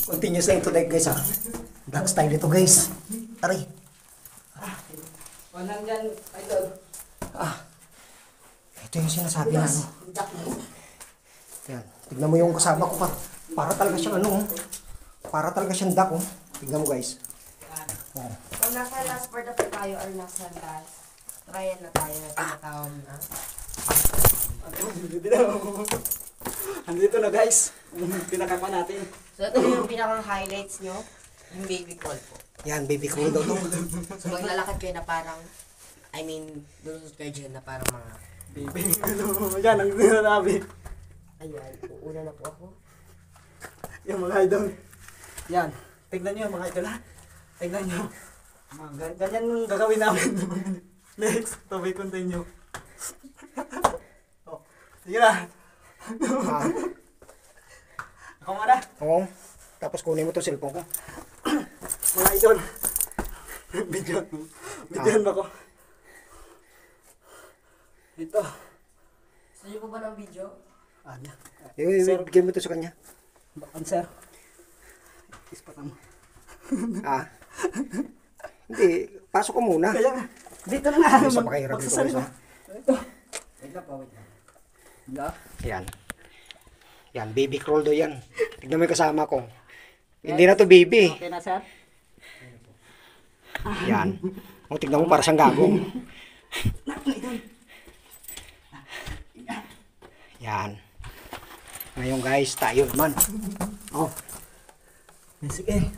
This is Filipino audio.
Continuous na ito guys ha. Duck style ito guys. Aray. Walang dyan, idol. Ito yung sinasabi na ano. Yan. Tignan mo yung kasama ko pa. Para talaga siyang ano. Para talaga siyang duck oh. Tignan mo guys. Oh. Kung nasa last part na po tayo or nasa last trial na tayo na tinatawag na. Andito na guys. Pinakapa natin. So ito yung pinakang highlights nyo, yung baby crawl po. Yan, baby crawl daw to. So maglalakad kayo na parang, I mean, lulusot kayo dyan na parang mga, Baby. Yan, ang sinasabi. ayan, uuna na po ako. Yung mga idol. Yan. Tignan nyo mga idol ha. Tignan nyo. Ganyan yung gagawin namin. Next, to be continue. Oh, sige na. Ako muna. Oo. Tapos kunin mo to cellphone ko. Mga idol. Videoan ba ko? Ito. Gusto nyo po ba ng video? Ano? Bigyan mo to sa kanya. Bakit sir? Ispatan mo. Hindi, pasok ko muna. Kaya nga. Dito na nga. Sa pakahirap dito guys ha. Ito. Wait lang po, wait lang. Yan. Yan, baby crawl daw yan. Tignan mo yung kasama ko. Hindi na to baby. Okay na sir? Yan. O, tignan mo para siyang gagong. Yan. Ngayon guys, tayo naman. Oh. Sige.